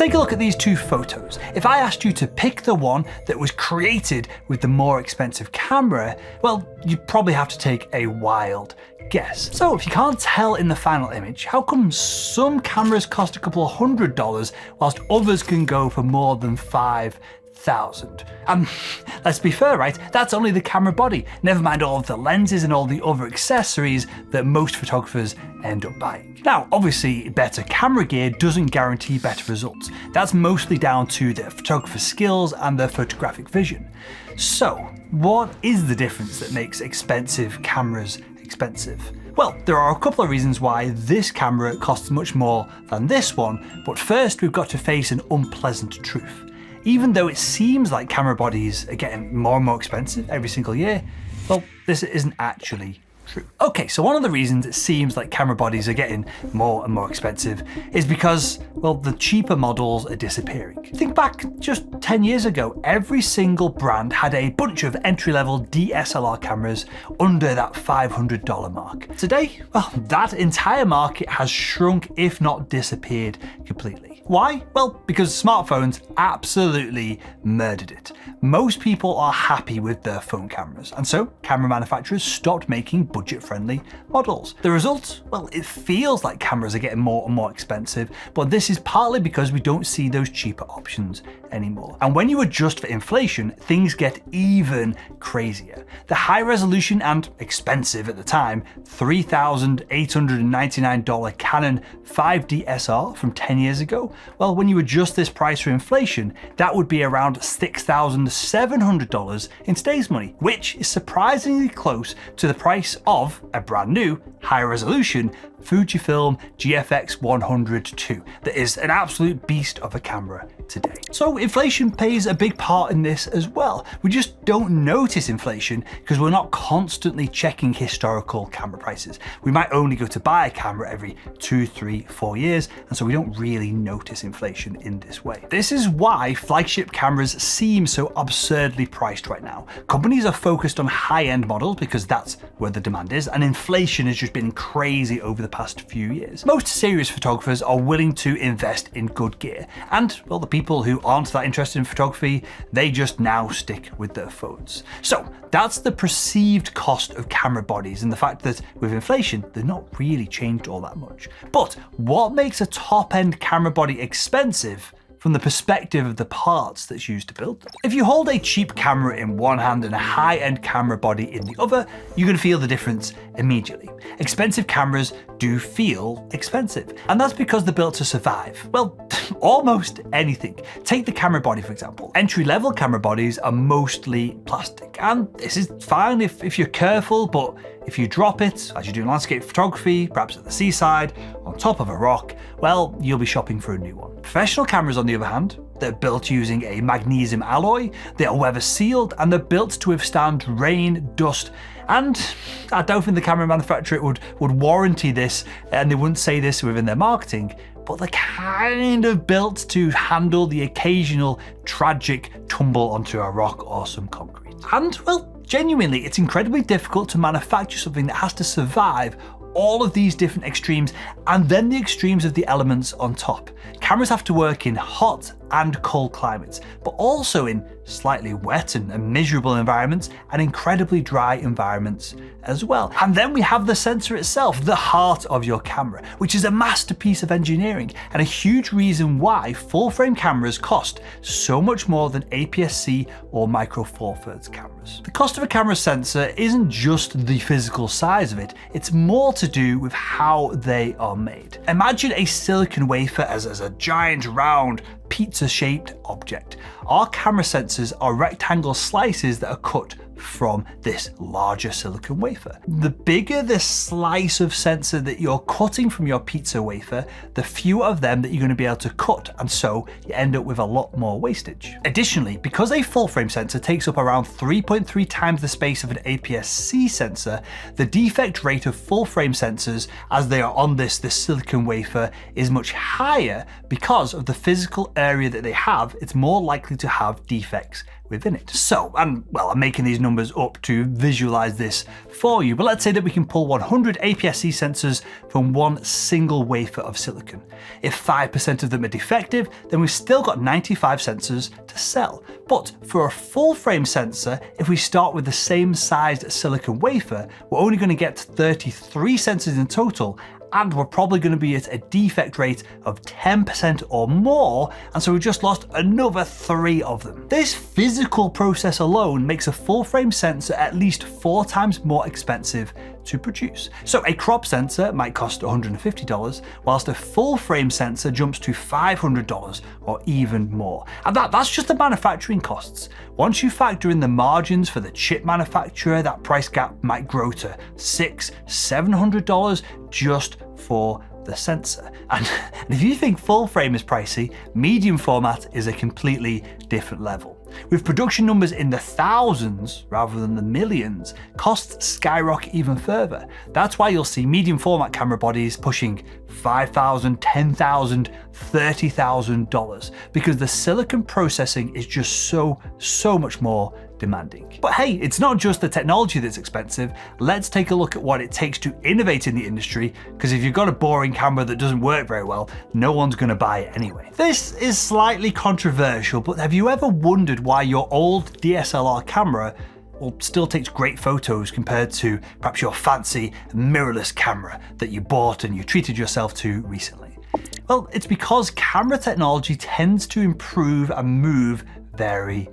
take a look at these two photos. If I asked you to pick the one that was created with the more expensive camera, well, you'd probably have to take a wild guess. So if you can't tell in the final image, how come some cameras cost a couple of $100 whilst others can go for more than $5,000? Let's be fair, right? That's only the camera body, never mind all of the lenses and all the other accessories that most photographers end up buying. Now, obviously, better camera gear doesn't guarantee better results. That's mostly down to the photographer's skills and their photographic vision. So, what is the difference that makes expensive cameras expensive? Well, there are a couple of reasons why this camera costs much more than this one, but first we've got to face an unpleasant truth. Even though it seems like camera bodies are getting more and more expensive every single year, well, this isn't actually true. Okay, so one of the reasons it seems like camera bodies are getting more and more expensive is because, well, the cheaper models are disappearing. Think back just 10 years ago, every single brand had a bunch of entry-level DSLR cameras under that $500 mark. Today, well, that entire market has shrunk, if not disappeared completely. Why? Well, because smartphones absolutely murdered it. Most people are happy with their phone cameras, and so camera manufacturers stopped making budget-friendly models. The result? Well, it feels like cameras are getting more and more expensive, but this is partly because we don't see those cheaper options anymore. And when you adjust for inflation, things get even crazier. The high resolution and expensive at the time $3,899 Canon 5D SR from 10 years ago, well, when you adjust this price for inflation, that would be around $6,700 in today's money, which is surprisingly close to the price of a brand new, high-resolution Fujifilm GFX 100 II that is an absolute beast of a camera today. So inflation plays a big part in this as well. We just don't notice inflation because we're not constantly checking historical camera prices. We might only go to buy a camera every 2, 3, 4 years, and so we don't really notice inflation in this way. This is why flagship cameras seem so absurdly priced right now. Companies are focused on high-end models because that's where the demand is, and inflation has just been crazy over the past few years. Most serious photographers are willing to invest in good gear, and, well, the people who aren't that interested in photography, they just now stick with their phones. So that's the perceived cost of camera bodies, and the fact that with inflation, they've not really changed all that much. But what makes a top-end camera body expensive from the perspective of the parts that's used to build them? If you hold a cheap camera in one hand and a high-end camera body in the other, you're going to feel the difference immediately. Expensive cameras do feel expensive, and that's because they're built to survive. Well, almost anything. Take the camera body, for example. Entry-level camera bodies are mostly plastic, and this is fine if you're careful, but if you drop it, as you do in landscape photography, perhaps at the seaside, on top of a rock, well, you'll be shopping for a new one. Professional cameras, on the other hand, they're built using a magnesium alloy, they are weather sealed, and they're built to withstand rain, dust, and I don't think the camera manufacturer would warranty this, and they wouldn't say this within their marketing, but they're kind of built to handle the occasional tragic tumble onto a rock or some concrete. And, well, genuinely, it's incredibly difficult to manufacture something that has to survive all of these different extremes and then the extremes of the elements on top. Cameras have to work in hot and cold climates, but also in slightly wet and miserable environments and incredibly dry environments as well. And then we have the sensor itself, the heart of your camera, which is a masterpiece of engineering and a huge reason why full-frame cameras cost so much more than APS-C or Micro Four Thirds cameras. The cost of a camera sensor isn't just the physical size of it, it's more to do with how they are made. Imagine a silicon wafer as a giant round pizza-shaped object. Our camera sensors are rectangle slices that are cut from this larger silicon wafer. The bigger the slice of sensor that you're cutting from your pizza wafer, the fewer of them that you're going to be able to cut, and so you end up with a lot more wastage. Additionally, because a full-frame sensor takes up around 3.3 times the space of an APS-C sensor, the defect rate of full-frame sensors as they are on this silicon wafer is much higher because of the physical area that they have. It's more likely to have defects within it. So, and well, I'm making these numbers up to visualize this for you, but let's say that we can pull 100 APS-C sensors from one single wafer of silicon. If 5% of them are defective, then we've still got 95 sensors to sell. But for a full frame sensor, if we start with the same sized silicon wafer, we're only going to get 33 sensors in total, and we're probably going to be at a defect rate of 10% or more, and so we just lost another 3 of them. This physical process alone makes a full frame sensor at least 4 times more expensive to produce. So a crop sensor might cost $150, whilst a full frame sensor jumps to $500 or even more. And that's just the manufacturing costs. Once you factor in the margins for the chip manufacturer, that price gap might grow to $600–700 just for the sensor. And if you think full frame is pricey, medium format is a completely different level. With production numbers in the thousands rather than the millions, costs skyrocket even further. That's why you'll see medium format camera bodies pushing $5,000, $10,000, $30,000, because the silicon processing is just so much more demanding. But hey, it's not just the technology that's expensive. Let's take a look at what it takes to innovate in the industry, because if you've got a boring camera that doesn't work very well, no one's going to buy it anyway. This is slightly controversial, but have you ever wondered why your old DSLR camera still takes great photos compared to perhaps your fancy mirrorless camera that you bought and you treated yourself to recently? Well, it's because camera technology tends to improve and move very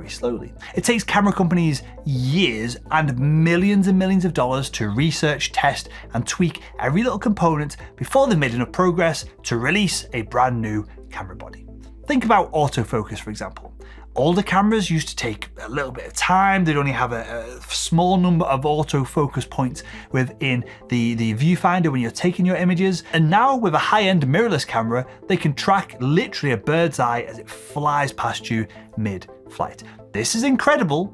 slowly. It takes camera companies years and millions of dollars to research, test, and tweak every little component before they've made enough progress to release a brand new camera body. Think about autofocus, for example. Older cameras used to take a little bit of time. They'd only have a small number of autofocus points within the viewfinder when you're taking your images. And now with a high-end mirrorless camera, they can track literally a bird's eye as it flies past you mid-flight. This is incredible,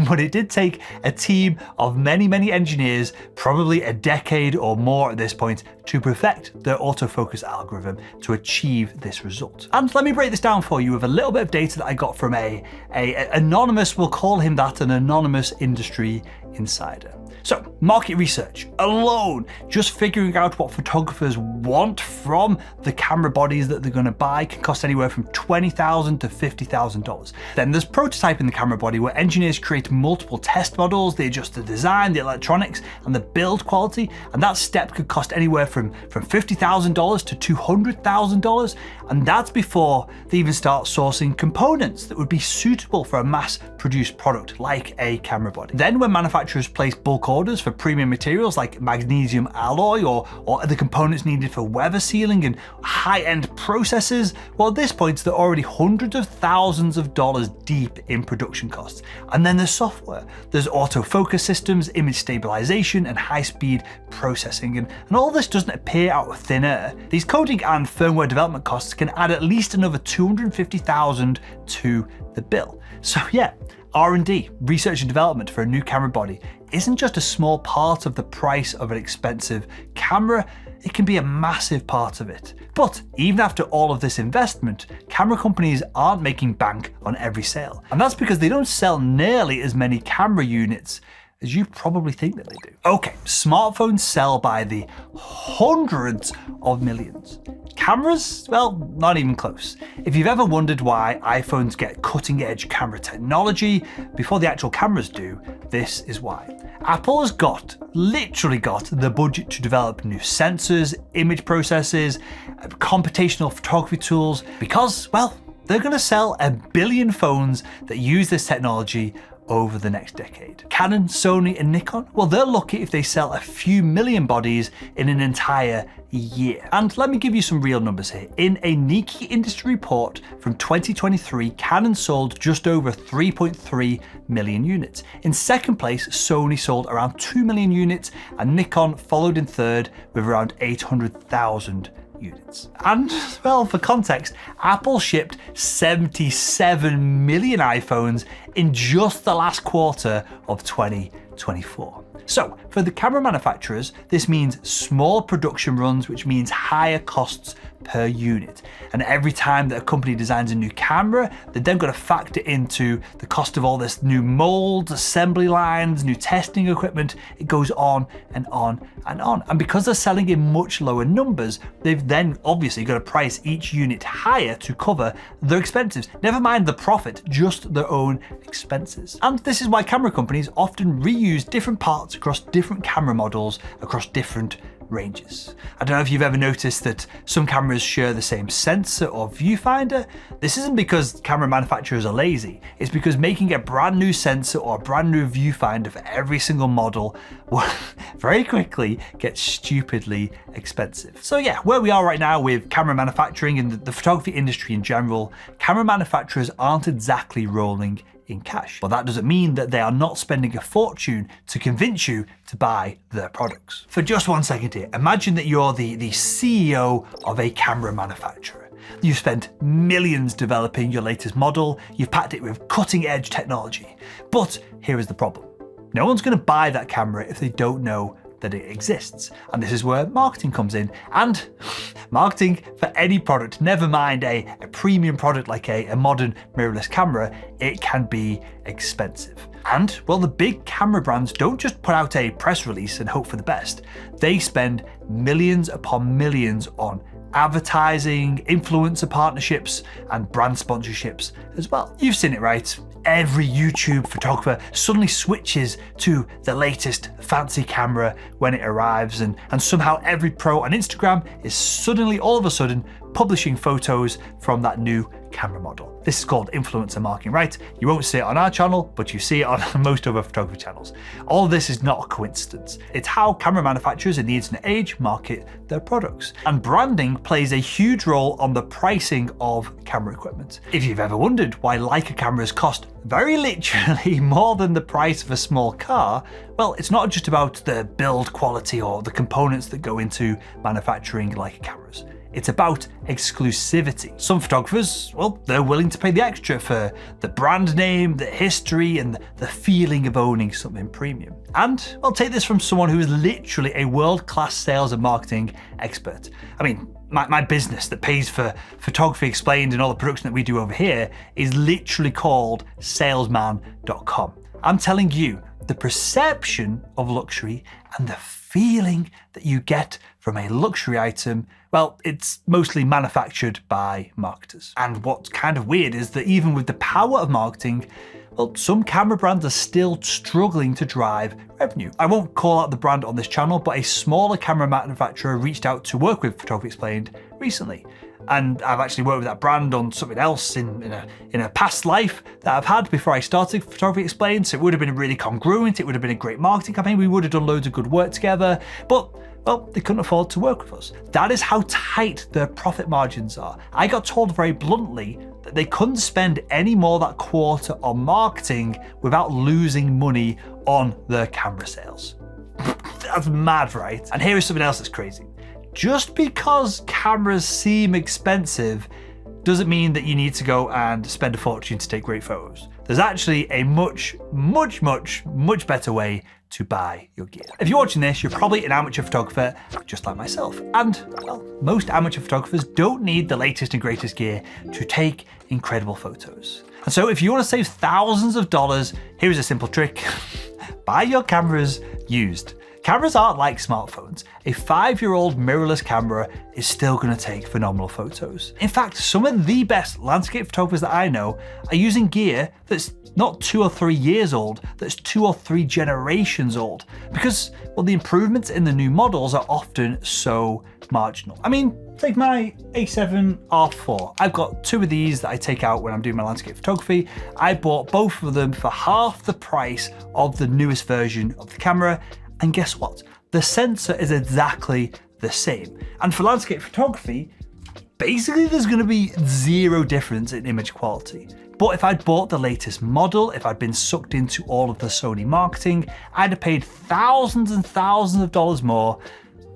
but it did take a team of many engineers, probably a decade or more at this point, to perfect their autofocus algorithm to achieve this result. And let me break this down for you with a little bit of data that I got from a anonymous, we'll call him that, an anonymous industry insider. So, market research alone, just figuring out what photographers want from the camera bodies that they're going to buy, can cost anywhere from $20,000 to $50,000. Then there's prototyping the camera body, where engineers create multiple test models, they adjust the design, the electronics, and the build quality, and that step could cost anywhere from $50,000 to $200,000, and that's before they even start sourcing components that would be suitable for a mass-produced product like a camera body. Then when manufacturers place bulk orders for premium materials like magnesium alloy or other components needed for weather sealing and high-end processors, well, at this point they're already hundreds of thousands of dollars deep in production costs. And then there's software. There's autofocus systems, image stabilization, and high-speed processing. And all this doesn't appear out of thin air. These coding and firmware development costs can add at least another $250,000 to the bill. So yeah, R&D, research and development for a new camera body, isn't just a small part of the price of an expensive camera, it can be a massive part of it. But even after all of this investment, camera companies aren't making bank on every sale. And that's because they don't sell nearly as many camera units as you probably think that they do. Okay, smartphones sell by the hundreds of millions. Cameras? Well, not even close. If you've ever wondered why iPhones get cutting-edge camera technology before the actual cameras do, this is why. Apple has literally got the budget to develop new sensors, image processors, computational photography tools, because, well, they're going to sell 1 billion phones that use this technology over the next decade. Canon, Sony, and Nikon, well, they're lucky if they sell a few million bodies in an entire year. And let me give you some real numbers here. In a Nikkei industry report from 2023, Canon sold just over 3.3 million units. In second place, Sony sold around 2 million units, and Nikon followed in third with around 800,000 units. And, well, for context, Apple shipped 77 million iPhones in just the last quarter of 2024. So for the camera manufacturers, this means small production runs, which means higher costs per unit. And every time that a company designs a new camera, they've then got to factor into the cost of all this new molds, assembly lines, new testing equipment. It goes on and on and on. And because they're selling in much lower numbers, they've then obviously got to price each unit higher to cover their expenses. Never mind the profit, just their own expenses. And this is why camera companies often reuse different parts across different camera models, across different ranges. I don't know if you've ever noticed that some cameras share the same sensor or viewfinder. This isn't because camera manufacturers are lazy, it's because making a brand new sensor or a brand new viewfinder for every single model very quickly gets stupidly expensive. So yeah, where we are right now with camera manufacturing and the photography industry in general, camera manufacturers aren't exactly rolling in cash. But that doesn't mean that they are not spending a fortune to convince you to buy their products. For just 1 second here, imagine that you're the CEO of a camera manufacturer. You've spent millions developing your latest model, you've packed it with cutting edge technology. But here is the problem. No one's going to buy that camera if they don't know that it exists. And this is where marketing comes in. And marketing for any product, never mind a premium product like a modern mirrorless camera, it can be expensive. And well, the big camera brands don't just put out a press release and hope for the best. They spend millions upon millions on advertising, influencer partnerships, and brand sponsorships as well. You've seen it, right? Every YouTube photographer suddenly switches to the latest fancy camera when it arrives, and somehow every pro on Instagram is suddenly all of a sudden publishing photos from that new camera model. This is called influencer marketing, right? You won't see it on our channel, but you see it on most other photography channels. All of this is not a coincidence. It's how camera manufacturers in the internet age market their products. And branding plays a huge role on the pricing of camera equipment. If you've ever wondered why Leica cameras cost very literally more than the price of a small car, well, it's not just about the build quality or the components that go into manufacturing Leica cameras. It's about exclusivity. Some photographers, well, they're willing to pay the extra for the brand name, the history, and the feeling of owning something premium. And I'll take this from someone who is literally a world-class sales and marketing expert. I mean, my business that pays for Photography Explained and all the production that we do over here is literally called salesman.com. I'm telling you, the perception of luxury and the feeling that you get from a luxury item, well, it's mostly manufactured by marketers. And what's kind of weird is that even with the power of marketing, well, some camera brands are still struggling to drive revenue. I won't call out the brand on this channel, but a smaller camera manufacturer reached out to work with Photography Explained recently. And I've actually worked with that brand on something else in a past life that I've had before I started Photography Explained. So it would have been really congruent. It would have been a great marketing campaign. We would have done loads of good work together, but well, they couldn't afford to work with us. That is how tight their profit margins are. I got told very bluntly that they couldn't spend any more that quarter on marketing without losing money on their camera sales. That's mad, right? And here is something else that's crazy. Just because cameras seem expensive doesn't mean that you need to go and spend a fortune to take great photos. There's actually a much better way to buy your gear. If you're watching this, you're probably an amateur photographer just like myself. And well, most amateur photographers don't need the latest and greatest gear to take incredible photos. And so if you want to save thousands of dollars, here's a simple trick. Buy your cameras used. Cameras aren't like smartphones. A 5-year-old mirrorless camera is still going to take phenomenal photos. In fact, some of the best landscape photographers that I know are using gear that's not 2 or 3 years old, that's 2 or 3 generations old. Because, well, the improvements in the new models are often so marginal. I mean, take my A7R4. I've got 2 of these that I take out when I'm doing my landscape photography. I bought both of them for half the price of the newest version of the camera. And guess what? The sensor is exactly the same. And for landscape photography, basically there's going to be zero difference in image quality. But if I'd bought the latest model, if I'd been sucked into all of the Sony marketing, I'd have paid thousands and thousands of dollars more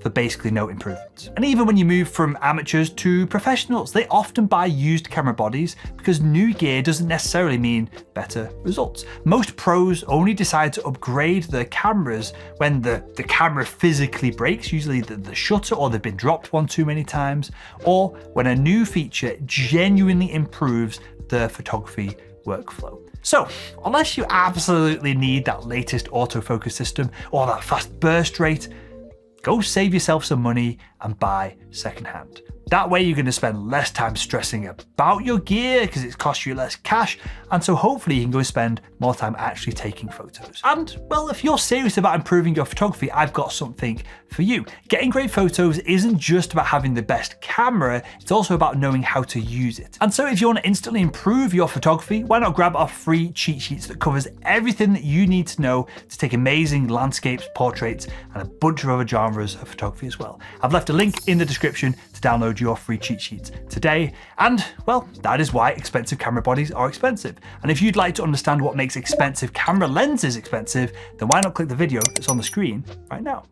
for basically no improvements. And even when you move from amateurs to professionals, they often buy used camera bodies because new gear doesn't necessarily mean better results. Most pros only decide to upgrade their cameras when the camera physically breaks, usually the shutter, or they've been dropped one too many times, or when a new feature genuinely improves the photography workflow. So, unless you absolutely need that latest autofocus system or that fast burst rate, go save yourself some money and buy secondhand. That way you're going to spend less time stressing about your gear because it costs you less cash, and so hopefully you can go spend more time actually taking photos. And well, if you're serious about improving your photography, I've got something for you. Getting great photos isn't just about having the best camera, it's also about knowing how to use it. And so if you want to instantly improve your photography, why not grab our free cheat sheets that covers everything that you need to know to take amazing landscapes, portraits, and a bunch of other genres of photography as well. I've left a link in the description to download your free cheat sheets today. And well, that is why expensive camera bodies are expensive. And if you'd like to understand what makes expensive camera lenses expensive, then why not click the video that's on the screen right now.